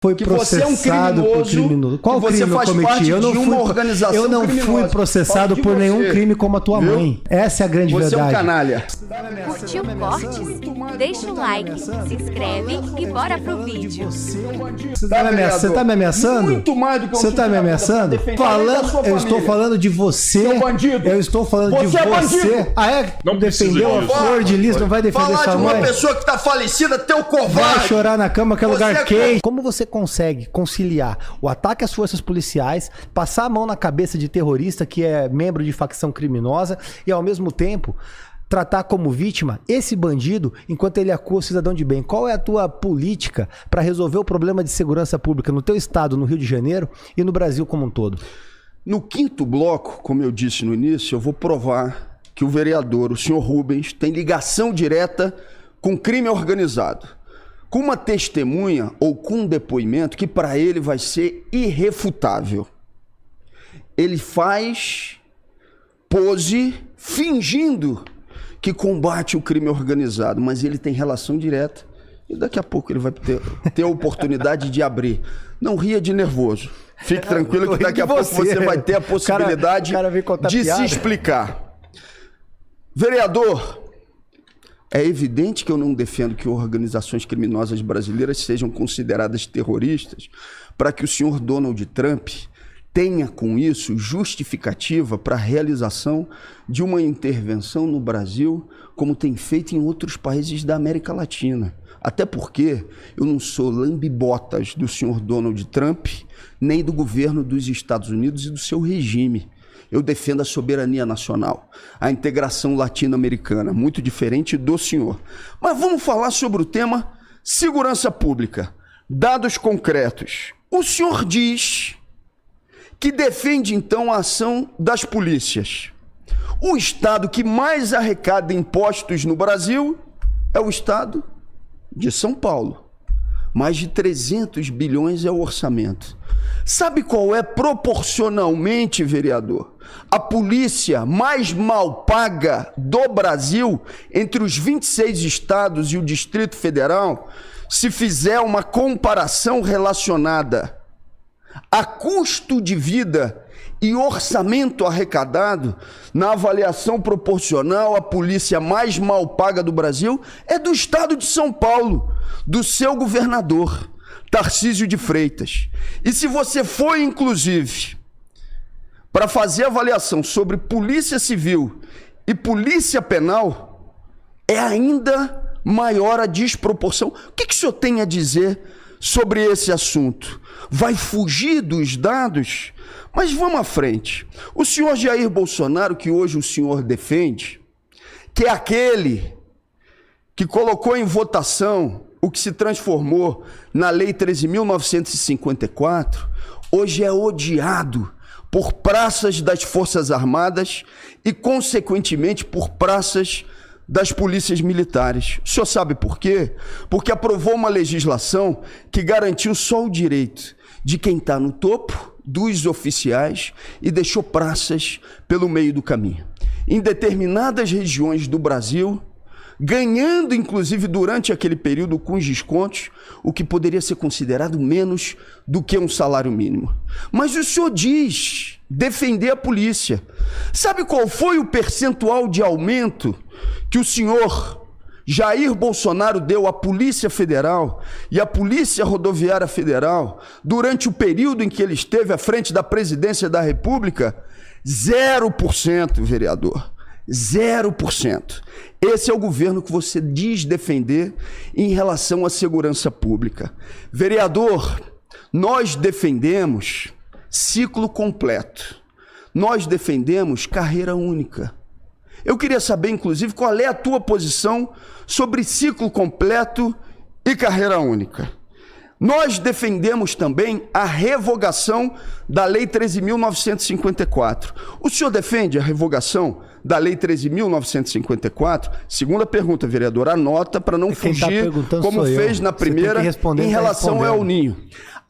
foi processado por criminoso. Qual crime eu cometi? Eu não fui processado por nenhum crime como a tua mãe. Essa é a grande verdade. Você é um canalha. Curtiu o corte? Deixa o like, se inscreve e bora pro vídeo. Você tá me ameaçando? Muito mais do que Você tá me ameaçando? Eu estou falando de você. Seu bandido. Eu estou falando de Você é você. bandido. Ah, é? Não Defendeu a precisa flor de lis, não vai defender Falar sua de uma mãe? pessoa que tá falecida, teu covarde. Vai chorar na cama, que é lugar Você quente. Como você consegue conciliar o ataque às forças policiais, passar a mão na cabeça de terrorista que é membro de facção criminosa e, ao mesmo tempo, tratar como vítima esse bandido enquanto ele acua o cidadão de bem? Qual é a tua política para resolver o problema de segurança pública no teu estado, no Rio de Janeiro e no Brasil como um todo? No quinto bloco, como eu disse no início, eu vou provar que o vereador, o senhor Rubens, tem ligação direta com crime organizado, com uma testemunha ou com um depoimento que para ele vai ser irrefutável. Ele faz pose fingindo que combate o crime organizado, mas ele tem relação direta e daqui a pouco ele vai ter a oportunidade de abrir. Não ria de nervoso. Fique tranquilo que daqui a pouco você vai ter a possibilidade de se explicar. Vereador, é evidente que eu não defendo que organizações criminosas brasileiras sejam consideradas terroristas para que o senhor Donald Trump tenha com isso justificativa para a realização de uma intervenção no Brasil como tem feito em outros países da América Latina. Até porque eu não sou lambibotas do senhor Donald Trump, nem do governo dos Estados Unidos e do seu regime. Eu defendo a soberania nacional, a integração latino-americana, muito diferente do senhor. Mas vamos falar sobre o tema segurança pública, dados concretos. O senhor diz que defende, então, a ação das polícias. O estado que mais arrecada impostos no Brasil é o estado de São Paulo. Mais de 300 bilhões é o orçamento. Sabe qual é proporcionalmente, vereador, a polícia mais mal paga do Brasil entre os 26 estados e o Distrito Federal, se fizer uma comparação relacionada a custo de vida e orçamento arrecadado? Na avaliação proporcional, a polícia mais mal paga do Brasil é do estado de São Paulo, do seu governador, Tarcísio de Freitas. E se você for, inclusive, para fazer avaliação sobre polícia civil e polícia penal, é ainda maior a desproporção. O que o senhor tem a dizer sobre esse assunto? Vai fugir dos dados? Mas vamos à frente. O senhor Jair Bolsonaro, que hoje o senhor defende, que é aquele que colocou em votação o que se transformou na Lei 13.954, hoje é odiado por praças das Forças Armadas e, consequentemente, por praças das polícias militares. O senhor sabe por quê? Porque aprovou uma legislação que garantiu só o direito de quem está no topo, dos oficiais, e deixou praças pelo meio do caminho. Em determinadas regiões do Brasil, ganhando inclusive durante aquele período com os descontos, o que poderia ser considerado menos do que um salário mínimo. Mas o senhor diz defender a polícia. Sabe qual foi o percentual de aumento que o senhor Jair Bolsonaro deu à Polícia Federal e à Polícia Rodoviária Federal durante o período em que ele esteve à frente da presidência da República? 0%, vereador. 0%. Esse é o governo que você diz defender em relação à segurança pública. Vereador, nós defendemos ciclo completo. Nós defendemos carreira única. Eu queria saber, inclusive, qual é a tua posição sobre ciclo completo e carreira única. Nós defendemos também a revogação da Lei 13.954. O senhor defende a revogação da Lei 13.954? Segunda pergunta, vereador, anota para não fugir, como fez na primeira, em relação ao El Ninho.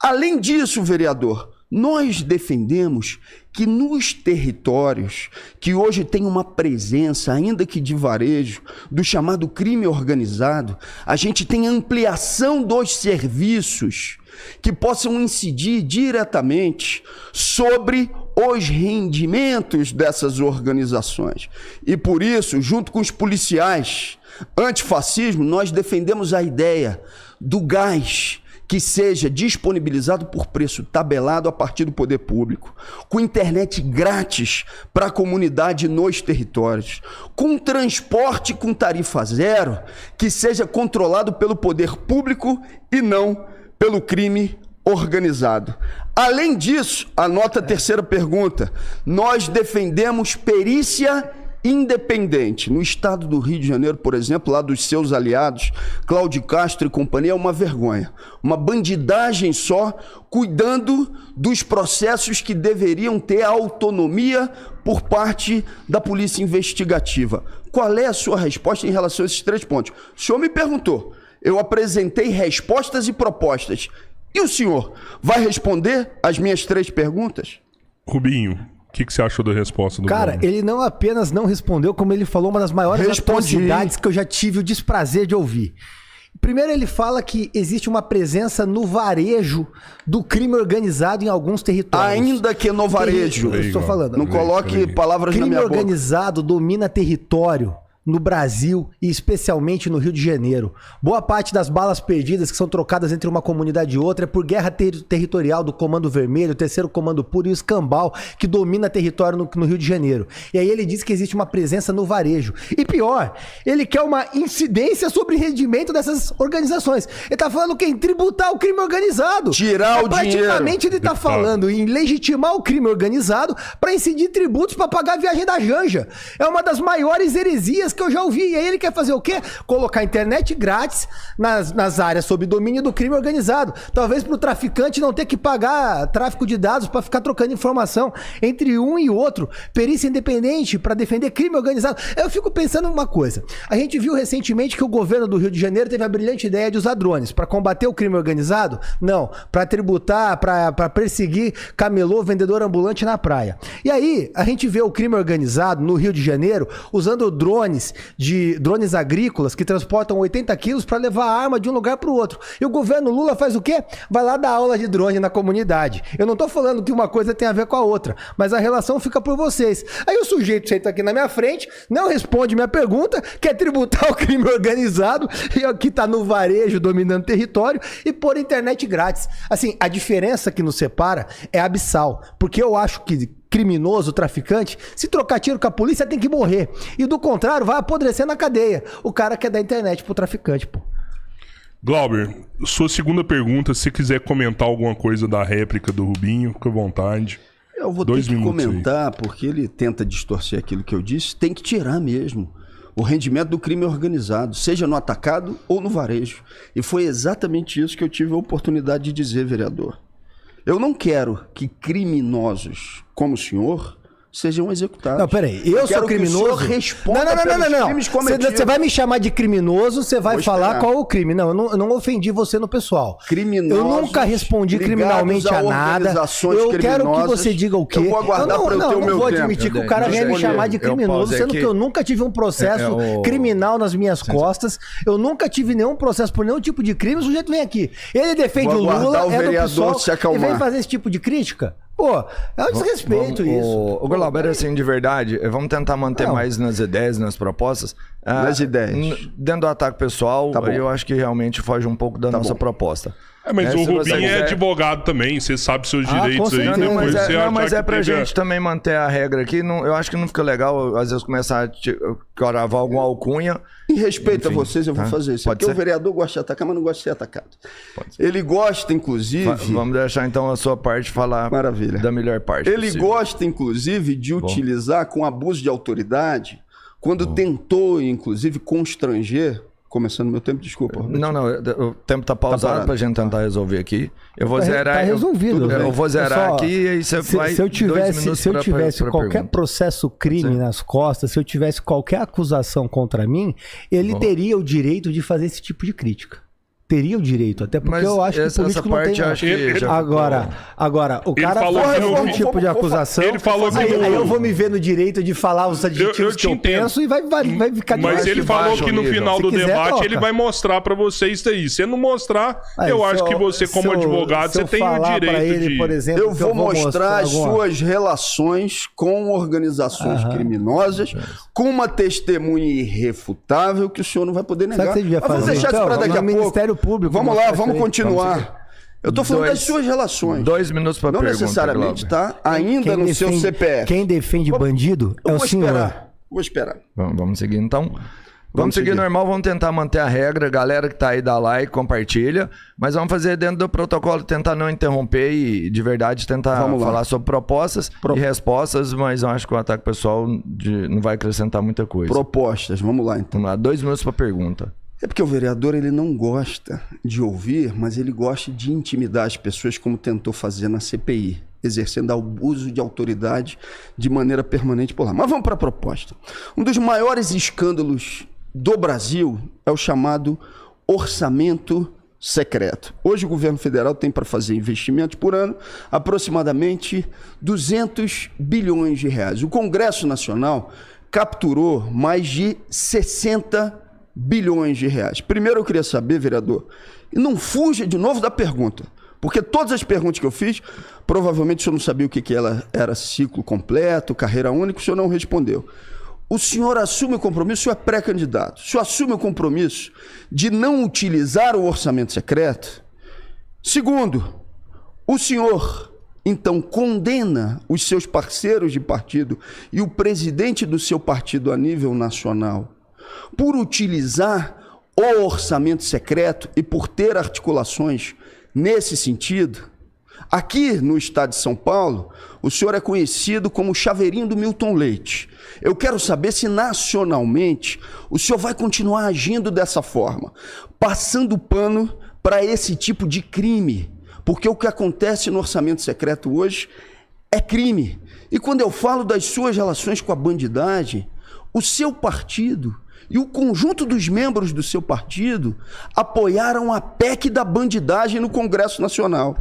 Além disso, vereador, Nós defendemos que nos territórios que hoje tem uma presença, ainda que de varejo, do chamado crime organizado, a gente tem ampliação dos serviços que possam incidir diretamente sobre os rendimentos dessas organizações. E por isso, junto com os policiais antifascismo, nós defendemos a ideia do gás que seja disponibilizado por preço tabelado a partir do poder público, com internet grátis para a comunidade nos territórios, com transporte com tarifa zero, que seja controlado pelo poder público e não pelo crime organizado. Além disso, anota a terceira pergunta, nós defendemos perícia independente. No estado do Rio de Janeiro, por exemplo, lá dos seus aliados, Cláudio Castro e companhia, é uma vergonha. Uma bandidagem só, cuidando dos processos que deveriam ter autonomia por parte da polícia investigativa. Qual é a sua resposta em relação a esses 3 pontos? O senhor me perguntou, eu apresentei respostas e propostas. E o senhor vai responder as minhas 3 perguntas? Rubinho, o que você achou da resposta do Cara, Glauber? ele não apenas não respondeu, como ele falou uma das maiores atrocidades que eu já tive o desprazer de ouvir. Primeiro ele fala que existe uma presença no varejo do crime organizado em alguns territórios. Ainda que no varejo. Eu estou falando. Não coloque palavras na minha boca. Crime organizado domina território no Brasil e especialmente no Rio de Janeiro. Boa parte das balas perdidas que são trocadas entre uma comunidade e outra é por guerra territorial do Comando Vermelho, o Terceiro Comando Puro e o Escambau, que domina território no Rio de Janeiro. E aí ele diz que existe uma presença no varejo. E pior, ele quer uma incidência sobre rendimento dessas organizações. Ele tá falando que em tributar o crime organizado. Tirar o dinheiro. Praticamente ele tá falando em legitimar o crime organizado para incidir tributos para pagar a viagem da Janja. É uma das maiores heresias que eu já ouvi. E aí ele quer fazer o quê? Colocar internet grátis nas áreas sob domínio do crime organizado. Talvez pro traficante não ter que pagar tráfico de dados para ficar trocando informação entre um e outro. Perícia independente para defender crime organizado. Eu fico pensando uma coisa. A gente viu recentemente que o governo do Rio de Janeiro teve a brilhante ideia de usar drones para combater o crime organizado? Não. Para tributar, para perseguir camelô, vendedor ambulante na praia. E aí, a gente vê o crime organizado no Rio de Janeiro usando drones agrícolas que transportam 80 quilos para levar a arma de um lugar para o outro. E o governo Lula faz o quê? Vai lá dar aula de drone na comunidade. Eu não estou falando que uma coisa tem a ver com a outra, mas a relação fica por vocês. Aí o sujeito senta aqui na minha frente, não responde minha pergunta, quer tributar o crime organizado, e aqui está no varejo dominando território, e pôr internet grátis. Assim, a diferença que nos separa é abissal, porque eu acho que criminoso, traficante, se trocar tiro com a polícia tem que morrer. E do contrário, vai apodrecer na cadeia. O cara quer dar internet pro traficante, pô. Glauber, sua segunda pergunta, se você quiser comentar alguma coisa da réplica do Rubinho, fica à vontade. Eu vou ter que comentar, porque ele tenta distorcer aquilo que eu disse, tem que tirar mesmo o rendimento do crime organizado, seja no atacado ou no varejo. E foi exatamente isso que eu tive a oportunidade de dizer, vereador. Eu não quero que criminosos como o senhor sejam executados. Não, peraí. Eu sou criminoso? Que o senhor responda pelos crimes cometidos. Você vai me chamar de criminoso, você vai falar qual é o crime. Não, eu não ofendi você no pessoal. Criminosos. Eu nunca respondi criminalmente a nada. Eu quero que você diga o quê. Eu vou aguardar para eu ter o meu tempo. Eu não vou admitir que o cara venha me chamar de criminoso, sendo que eu nunca tive um processo criminal nas minhas costas. Eu nunca tive nenhum processo por nenhum tipo de crime. O sujeito vem aqui. Ele defende o Lula, é do PSOL, e vem fazer esse tipo de crítica. Pô, é um desrespeito isso. O Glauber, assim, de verdade, vamos tentar manter mais nas ideias, nas propostas. Nas ideias. Dentro do ataque pessoal, eu acho que realmente foge um pouco da nossa proposta. Mas o Rubinho é advogado também, você sabe seus direitos aí. Mas é pra gente também manter a regra aqui. Eu acho que não fica legal, às vezes, começar a gravar alguma alcunha. Em respeito a vocês, eu vou fazer isso. Porque o vereador gosta de atacar, mas não gosta de ser atacado. Ele gosta, inclusive... Vamos deixar, então, a sua parte falar da melhor parte Ele gosta, inclusive, de utilizar com abuso de autoridade, quando tentou, inclusive, constranger... Começando meu tempo, desculpa. Não, o tempo tá pausado pra gente tentar resolver aqui. Eu vou zerar. Tá resolvido. Eu vou zerar aqui e aí você vai. Se eu tivesse qualquer processo crime nas costas, se eu tivesse qualquer acusação contra mim, ele teria o direito de fazer esse tipo de crítica. teria o direito, até porque Mas eu acho que o essa político não parte tem. eu acho que já Agora, o Ele cara falou faz que no algum fim- tipo de acusação. Ele falou que aí, no- aí eu vou me ver no direito de falar os adjetivos Eu que te eu entendo. penso e vai ficar Mas debaixo ele de falou baixo. que no nível. final Se do quiser, debate troca. ele vai mostrar pra vocês isso aí. Se não mostrar, Aí, eu se acho que você, como advogado, se você eu tem o falar pra direito ele, de... por exemplo, Eu que vou mostrar as alguma- suas relações com organizações criminosas, com uma testemunha irrefutável que o senhor não vai poder negar. Sabe o que você devia Mas vamos fazer, deixar então? isso para daqui a No pouco. Ministério Público Vamos mostrar lá, isso vamos aí. continuar. Eu tô falando das suas relações. 2 minutos pra Não pergunta, necessariamente, Glauber. tá? Ainda no seu CPF. Quem defende bandido é Eu o vou senhor. esperar. Vou esperar. Vamos seguir então. Vamos seguir seguir. normal, vamos tentar manter a regra. Galera que tá aí, dá like, compartilha. Mas vamos fazer dentro do protocolo, tentar não interromper e de verdade tentar Vamos lá. falar sobre propostas e respostas. Mas eu acho que o ataque pessoal não vai acrescentar muita coisa. Propostas, vamos lá então. Vamos lá, 2 minutos pra pergunta. É porque o vereador ele não gosta de ouvir, mas ele gosta de intimidar as pessoas como tentou fazer na CPI, exercendo abuso de autoridade de maneira permanente por lá. Mas vamos para a proposta. Um dos maiores escândalos do Brasil é o chamado orçamento secreto. Hoje o governo federal tem para fazer investimentos por ano aproximadamente 200 bilhões de reais. O Congresso Nacional capturou mais de 60 bilhões de reais. Primeiro eu queria saber, vereador, e não fuja de novo da pergunta, porque todas as perguntas que eu fiz, provavelmente o senhor não sabia o que ela era, ciclo completo, carreira única, o senhor não respondeu. O senhor assume o compromisso, o senhor é pré-candidato, o senhor assume o compromisso de não utilizar o orçamento secreto? Segundo, o senhor então condena os seus parceiros de partido e o presidente do seu partido a nível nacional por utilizar o orçamento secreto e por ter articulações nesse sentido? Aqui no estado de São Paulo, o senhor é conhecido como o chaveirinho do Milton Leite. Eu quero saber se nacionalmente o senhor vai continuar agindo dessa forma, passando pano para esse tipo de crime, porque o que acontece no orçamento secreto hoje é crime. E quando eu falo das suas relações com a bandidagem, o seu partido e o conjunto dos membros do seu partido apoiaram a PEC da bandidagem no Congresso Nacional.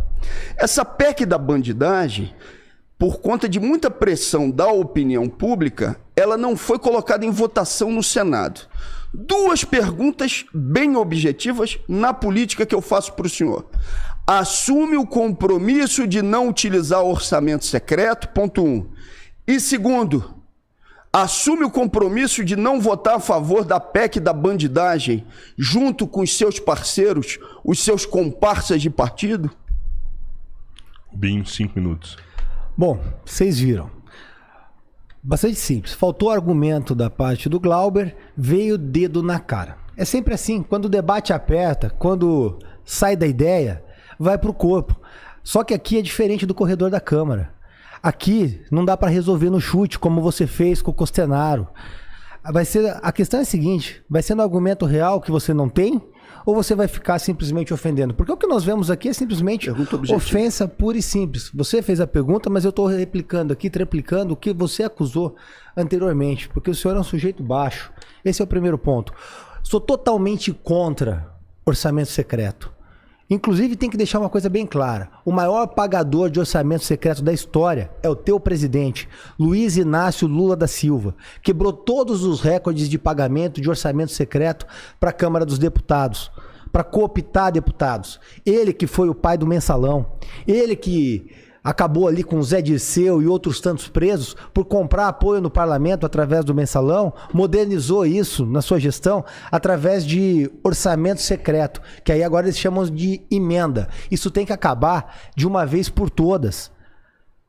Essa PEC da bandidagem, por conta de muita pressão da opinião pública, ela não foi colocada em votação no Senado. 2 perguntas bem objetivas na política que eu faço para o senhor. Assume o compromisso de não utilizar o orçamento secreto, ponto 1. E segundo, assume o compromisso de não votar a favor da PEC da bandidagem junto com os seus parceiros, os seus comparsas de partido? Bem, 5 minutos. Bom, vocês viram. Bastante simples. Faltou argumento da parte do Glauber, veio dedo na cara. É sempre assim, quando o debate aperta, quando sai da ideia, vai pro corpo. Só que aqui é diferente do corredor da Câmara. Aqui não dá para resolver no chute, como você fez com o Costenaro. A questão é a seguinte, vai ser um argumento real que você não tem, ou você vai ficar simplesmente ofendendo? Porque o que nós vemos aqui é simplesmente ofensa pura e simples. Você fez a pergunta, mas eu estou replicando aqui, triplicando o que você acusou anteriormente, porque o senhor é um sujeito baixo. Esse é o primeiro ponto. Sou totalmente contra orçamento secreto. Inclusive, tem que deixar uma coisa bem clara. O maior pagador de orçamento secreto da história é o teu presidente, Luiz Inácio Lula da Silva. Quebrou todos os recordes de pagamento de orçamento secreto para a Câmara dos Deputados, para cooptar deputados. Ele que foi o pai do mensalão. Ele que acabou ali com o Zé Dirceu e outros tantos presos por comprar apoio no parlamento através do mensalão, modernizou isso na sua gestão através de orçamento secreto, que aí agora eles chamam de emenda. Isso tem que acabar de uma vez por todas.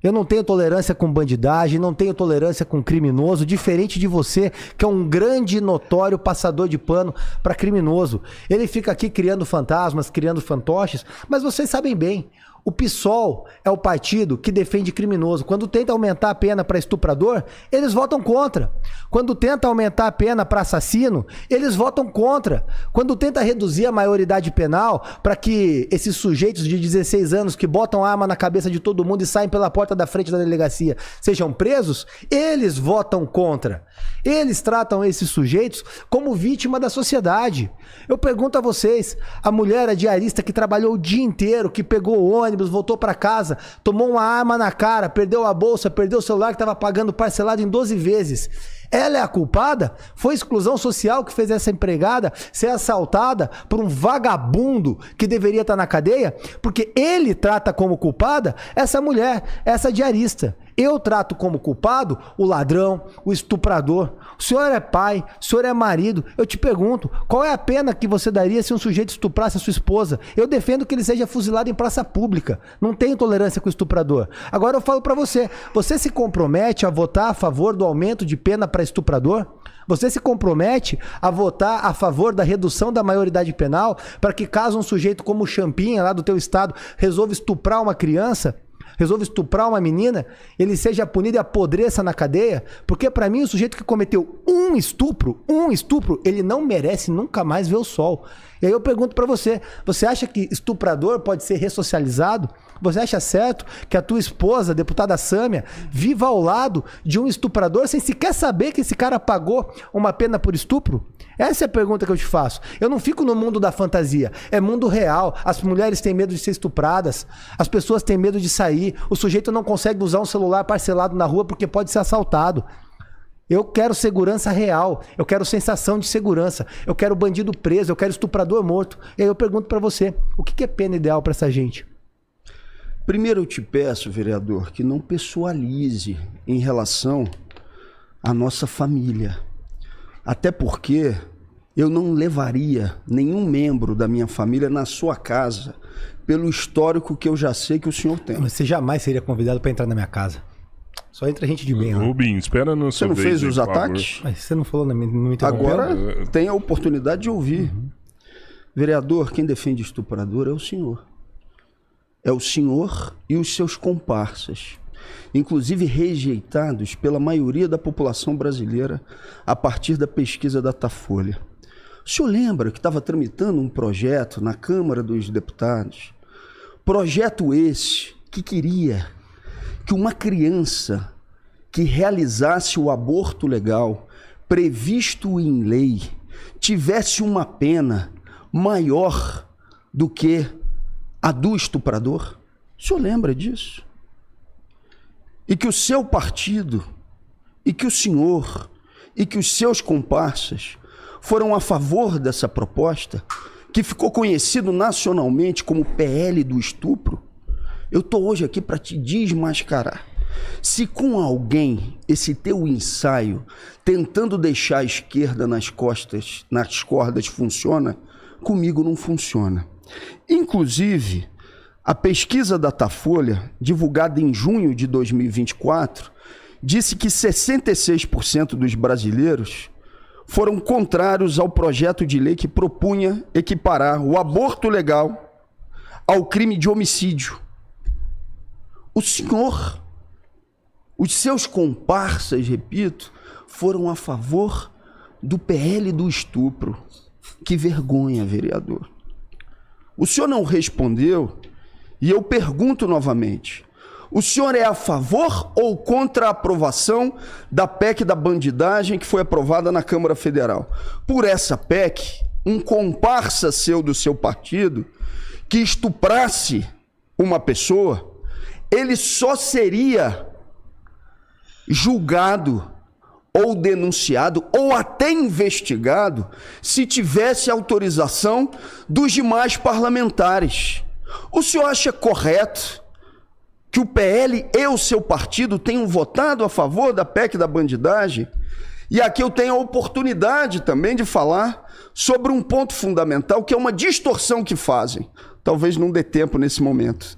Eu não tenho tolerância com bandidagem, não tenho tolerância com criminoso, diferente de você, que é um grande e notório passador de pano para criminoso. Ele fica aqui criando fantasmas, criando fantoches, mas vocês sabem bem, O PSOL é o partido que defende criminoso. Quando tenta aumentar a pena para estuprador, eles votam contra. Quando tenta aumentar a pena para assassino, eles votam contra. Quando tenta reduzir a maioridade penal para que esses sujeitos de 16 anos que botam arma na cabeça de todo mundo e saem pela porta da frente da delegacia sejam presos, eles votam contra. Eles tratam esses sujeitos como vítima da sociedade. Eu pergunto a vocês, a mulher, a diarista que trabalhou o dia inteiro, que pegou o ônibus, voltou para casa, tomou uma arma na cara, perdeu a bolsa, perdeu o celular que estava pagando parcelado em 12 vezes. Ela é a culpada? Foi exclusão social que fez essa empregada ser assaltada por um vagabundo que deveria estar na cadeia? Porque ele trata como culpada essa mulher, essa diarista. Eu trato como culpado o ladrão, o estuprador. O senhor é pai, o senhor é marido. Eu te pergunto, qual é a pena que você daria se um sujeito estuprasse a sua esposa? Eu defendo que ele seja fuzilado em praça pública. Não tenho tolerância com o estuprador. Agora eu falo pra você, você se compromete a votar a favor do aumento de pena para estuprador? Você se compromete a votar a favor da redução da maioridade penal para que caso um sujeito como o Champinha, lá do teu estado, resolva estuprar uma criança, resolve estuprar uma menina, ele seja punido e apodreça na cadeia? Porque pra mim o sujeito que cometeu um estupro, ele não merece nunca mais ver o sol. E aí eu pergunto pra você, você acha que estuprador pode ser ressocializado? Você acha certo que a tua esposa, a deputada Sâmia, viva ao lado de um estuprador sem sequer saber que esse cara pagou uma pena por estupro? Essa é a pergunta que eu te faço. Eu não fico no mundo da fantasia, é mundo real. As mulheres têm medo de ser estupradas, as pessoas têm medo de sair, o sujeito não consegue usar um celular parcelado na rua porque pode ser assaltado. Eu quero segurança real, eu quero sensação de segurança, eu quero bandido preso, eu quero estuprador morto. E aí eu pergunto pra você, o que é pena ideal pra essa gente? Primeiro eu te peço, vereador, que não pessoalize em relação à nossa família. Até porque eu não levaria nenhum membro da minha família na sua casa pelo histórico que eu já sei que o senhor tem. Mas você jamais seria convidado para entrar na minha casa. Só entra gente de bem, né? Rubinho, espera no seu Você não fez os ataques? Mas você não falou, não me interrompeu? Agora tem a oportunidade de ouvir. Vereador, quem defende estuprador é o senhor. É o senhor e os seus comparsas, inclusive rejeitados pela maioria da população brasileira a partir da pesquisa da Datafolha. O senhor lembra que estava tramitando um projeto na Câmara dos Deputados? Projeto esse que queria que uma criança que realizasse o aborto legal, previsto em lei, tivesse uma pena maior do que a do estuprador? O senhor lembra disso? E que o seu partido, e que o senhor, e que os seus comparsas foram a favor dessa proposta, que ficou conhecido nacionalmente como PL do estupro? Eu estou hoje aqui para te desmascarar. Se com alguém esse teu ensaio tentando deixar a esquerda nas cordas funciona, comigo não funciona. Inclusive, a pesquisa da Datafolha, divulgada em junho de 2024, disse que 66% dos brasileiros foram contrários ao projeto de lei que propunha equiparar o aborto legal ao crime de homicídio. O senhor, os seus comparsas, repito, foram a favor do PL do estupro. Que vergonha, vereador. O senhor não respondeu e eu pergunto novamente. O senhor é a favor ou contra a aprovação da PEC da bandidagem que foi aprovada na Câmara Federal? Por essa PEC, um comparsa seu do seu partido que estuprasse uma pessoa, ele só seria julgado ou denunciado ou até investigado se tivesse autorização dos demais parlamentares. O senhor acha correto que o PL e o seu partido tenham votado a favor da PEC da bandidagem? E aqui eu tenho a oportunidade também de falar sobre um ponto fundamental, que é uma distorção que fazem. Talvez não dê tempo nesse momento.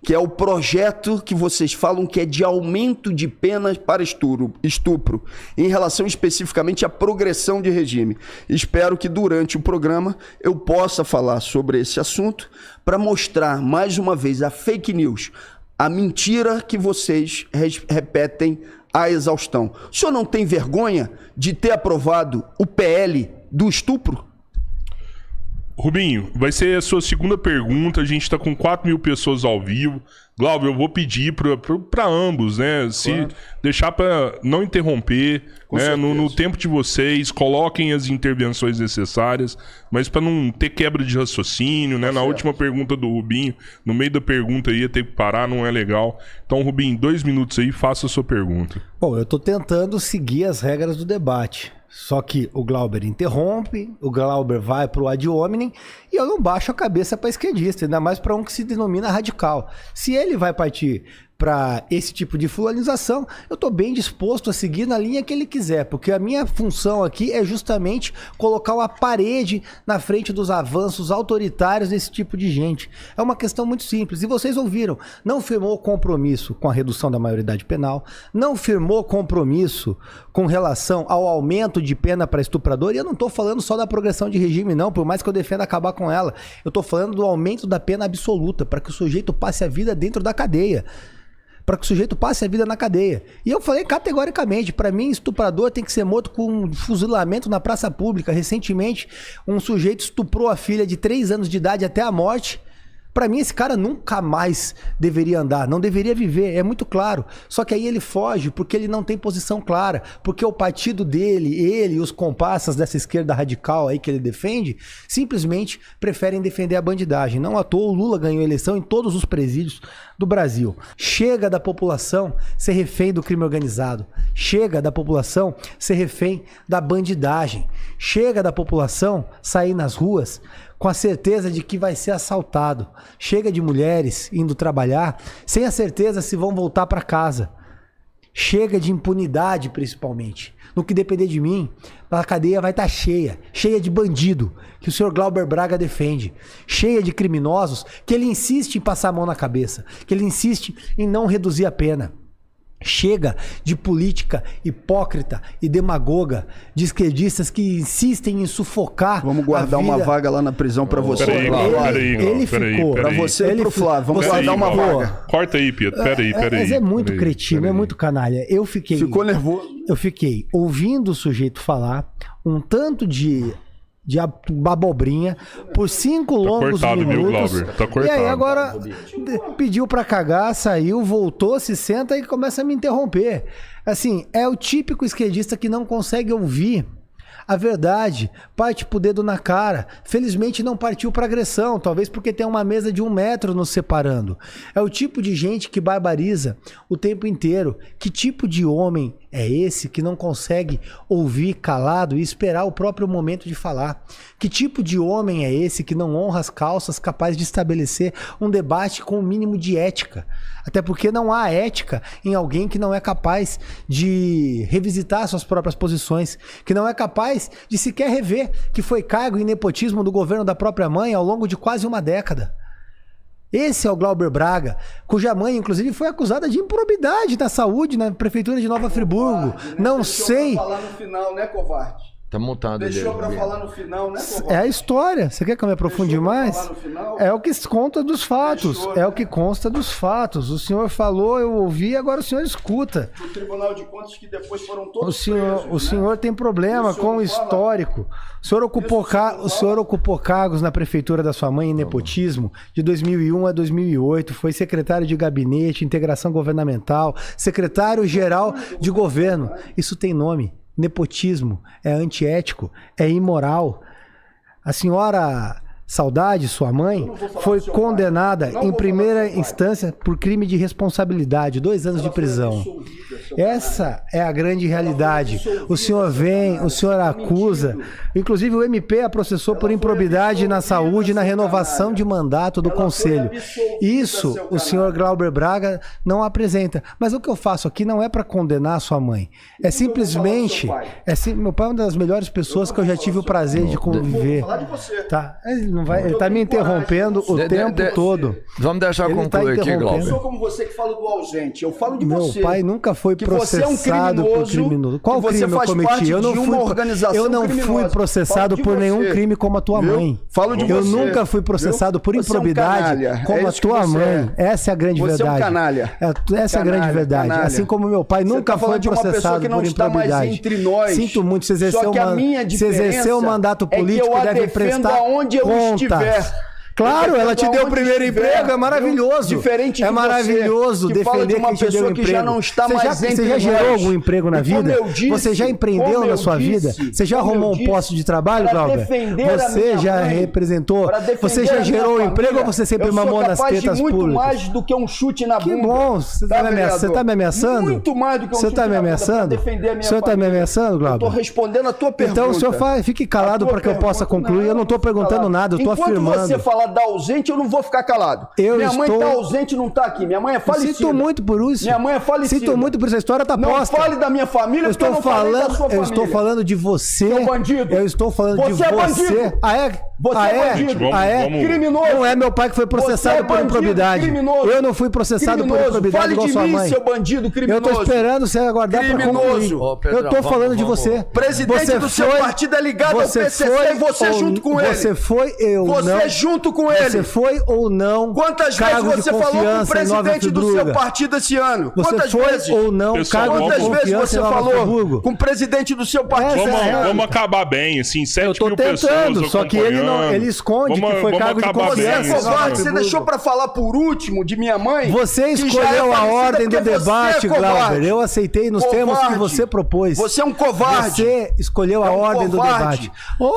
que é o projeto que vocês falam que é de aumento de penas para estupro, em relação especificamente à progressão de regime. Espero que durante o programa eu possa falar sobre esse assunto para mostrar mais uma vez a fake news, a mentira que vocês repetem à exaustão. O senhor não tem vergonha de ter aprovado o PL do estupro? Rubinho, vai ser a sua segunda pergunta. A gente está com 4.000 pessoas ao vivo. Glauber, eu vou pedir para ambos, né? Se deixar para não interromper, né? No tempo de vocês, coloquem as intervenções necessárias, mas para não ter quebra de raciocínio, né? Na última pergunta do Rubinho, no meio da pergunta ia ter que parar, não é legal. Então, Rubinho, 2 minutos aí, faça a sua pergunta. Bom, eu estou tentando seguir as regras do debate. Só que o Glauber interrompe, o Glauber vai pro ad hominem e eu não baixo a cabeça para esquerdista, ainda mais para um que se denomina radical. Se ele vai partir para esse tipo de fulanização, eu estou bem disposto a seguir na linha que ele quiser, porque a minha função aqui é justamente colocar uma parede na frente dos avanços autoritários desse tipo de gente. É uma questão muito simples, e vocês ouviram, não firmou compromisso com a redução da maioridade penal, não firmou compromisso com relação ao aumento de pena para estuprador, e eu não estou falando só da progressão de regime não, por mais que eu defenda acabar com ela, eu estou falando do aumento da pena absoluta, para que o sujeito passe a vida dentro da cadeia. Para que o sujeito passe a vida na cadeia. E eu falei categoricamente, para mim, estuprador tem que ser morto com um fuzilamento na praça pública. Recentemente, um sujeito estuprou a filha de 3 anos de idade até a morte. Para mim, esse cara nunca mais deveria andar, não deveria viver, é muito claro. Só que aí ele foge porque ele não tem posição clara, porque o partido dele, ele e os comparsas dessa esquerda radical aí que ele defende, simplesmente preferem defender a bandidagem. Não à toa o Lula ganhou a eleição em todos os presídios do Brasil. Chega da população ser refém do crime organizado. Chega da população ser refém da bandidagem. Chega da população sair nas ruas com a certeza de que vai ser assaltado. Chega de mulheres indo trabalhar sem a certeza se vão voltar para casa. Chega de impunidade, principalmente. No que depender de mim, a cadeia vai estar cheia de bandido, que o senhor Glauber Braga defende, cheia de criminosos, que ele insiste em passar a mão na cabeça, que ele insiste em não reduzir a pena. Chega de política hipócrita e demagoga, de esquerdistas que insistem em sufocar. Vamos guardar uma vaga lá na prisão pra você. Ele ficou. Pra você e pro Flávio. Vamos guardar uma vaga. Corta aí, Pietro. Peraí. Mas é muito cretino, é muito canalha. Ficou nervoso? Eu fiquei ouvindo o sujeito falar um tanto de abobrinha por 5 longos cortado, minutos. Viu, Glauber? Tá cortado. E aí agora pediu pra cagar, saiu, voltou, se senta e começa a me interromper. Assim, é o típico esquerdista que não consegue ouvir a verdade, parte pro dedo na cara. Felizmente não partiu pra agressão, talvez porque tem uma mesa de 1 metro nos separando. É o tipo de gente que barbariza o tempo inteiro. Que tipo de homem é esse que não consegue ouvir calado e esperar o próprio momento de falar? Que tipo de homem é esse que não honra as calças, capaz de estabelecer um debate com o mínimo de ética? Até porque não há ética em alguém que não é capaz de revisitar suas próprias posições, que não é capaz de sequer rever que foi cargo e nepotismo do governo da própria mãe ao longo de quase 1 década. Esse é o Glauber Braga, cuja mãe, inclusive, foi acusada de improbidade na saúde na prefeitura de Nova Friburgo. Não sei. Deixou pra falar no final, né, covarde? Tá montado. Deixou pra falar no final, né, covarde? É a história. Você quer que eu me aprofunde mais? É o que consta dos fatos. É o que consta dos fatos. O senhor falou, eu ouvi, agora o senhor escuta. O Tribunal de Contas que depois foram todos o senhor tem problema com o histórico. O senhor ocupou cargos na prefeitura da sua mãe em nepotismo de 2001 a 2008. Foi secretário de gabinete, integração governamental, secretário-geral de governo. Isso tem nome. Nepotismo, é antiético, é imoral. A senhora Saudade, sua mãe, foi condenada em primeira instância por crime de responsabilidade, 2 anos de prisão. Essa é a grande realidade. O senhor vem, o senhor acusa. Inclusive o MP a processou por improbidade na saúde e na renovação de mandato do conselho. Isso o senhor Glauber Braga não apresenta. Mas o que eu faço aqui não é para condenar a sua mãe. É simplesmente... meu pai é uma das melhores pessoas que eu já tive o prazer de conviver. Tá? Ele tá me interrompendo o tempo todo. Vamos deixar eu concluir aqui, Glauber. Eu sou como você que fala do ausente. Eu falo de você. Meu pai nunca foi processado por criminoso. Qual crime eu cometi? Eu não fui processado por nenhum crime como a tua mãe. Falo de você. Eu nunca fui processado por improbidade como a tua mãe. Essa é a grande verdade. Você é um canalha. Essa é a grande verdade. Assim como meu pai nunca foi processado por improbidade. Sinto muito, você exerceu o mandato político, deve prestar contas. Claro, ela te deu o primeiro emprego, é maravilhoso. Diferente é maravilhoso defender quem te deu emprego. Que já não está mais você já gerou algum emprego na vida? Você já empreendeu na sua vida? Você já arrumou um posto de trabalho, Glauber? Você já representou? Você já gerou um emprego ou você sempre mamou nas tetas públicas? Muito mais do que um chute na bunda. Que bom, você tá me ameaçando? Muito mais do que um chute na bunda para defender a minha família. O senhor tá me ameaçando, Glauber? Eu tô respondendo a tua pergunta. Então o senhor fique calado para que eu possa concluir. Eu não tô perguntando nada, eu tô afirmando. Enquanto você falar da ausente, eu não vou ficar calado. Minha mãe tá ausente, não tá aqui. Minha mãe é falecida. Sinto muito por isso. Minha mãe é falecida. Sinto muito por isso. A história tá posta. Não fale da minha família, eu estou falando de você. Seu bandido. Eu estou falando de você. É bandido. Ah, é? Você é bandido. Criminoso. Não é meu pai que foi processado por improbidade. Criminoso. Eu não fui processado por improbidade igual sua mãe. Fale de mim, seu bandido criminoso. Eu tô esperando você aguardar pra concluir. Eu tô falando de você. Presidente do seu partido é ligado ao PCC e você junto com ele. Você foi, eu não. Você junto com ele. Você foi ou não? Quantas vezes você falou com o presidente do seu partido esse ano? Quantas vezes? Ou não? Quantas vezes você falou com o presidente do seu partido? Vamos acabar bem, assim, 7 mil pessoas. Eu tô tentando, só que ele esconde que foi cargo de confiança. Você é covarde, você deixou pra falar por último de minha mãe. Você escolheu a ordem do debate, Glauber. Eu aceitei nos termos que você propôs. Você é um covarde. Você escolheu a ordem do debate.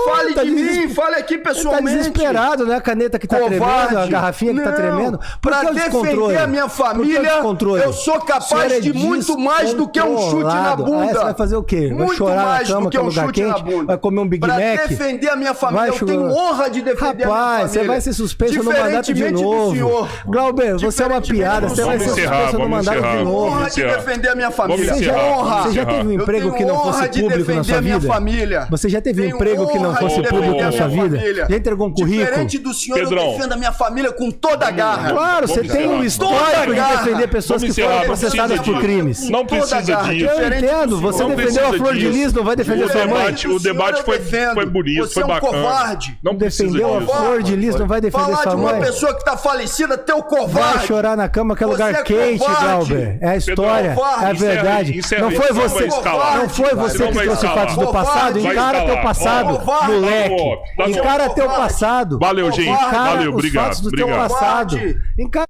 Fale de mim, fale aqui pessoalmente. Tá desesperado, né? A caneta que tá tremendo, a garrafinha que tá tremendo. Pra defender a minha família, eu sou capaz de muito mais do que um chute na bunda. Aí você vai fazer o quê? Vai chorar na cama, que é um lugar quente? Vai comer um Big Mac? Pra defender a minha família, eu tenho honra de defender a minha família. Rapaz, você vai ser suspenso no mandato de novo. Glauber, você é uma piada, você vai ser suspenso no mandato de novo. Honra de defender a minha família. Você já teve um emprego que não fosse público na sua vida? Você já teve um emprego que não fosse público na sua vida? Já entregou um currículo? Diferente do senhor, eu defendo a minha família com toda a garra. Claro, você tem um histórico de defender pessoas que foram processadas por crimes. Não precisa disso. Eu entendo, você defendeu a Flor de Lis, não vai defender sua mãe? O debate foi bonito, foi bacana. Covarde. Não defendeu a Flor de Lis, não vai defender sua mãe? Falar de uma pessoa que tá falecida, teu covarde. Vai chorar na cama, que é lugar quente, Glauber. É a história, é a verdade. Não foi você que trouxe fatos do passado. Encara teu passado, moleque. Encara teu passado. Valeu, gente. Valeu, obrigado. Os fatos do teu passado. Encara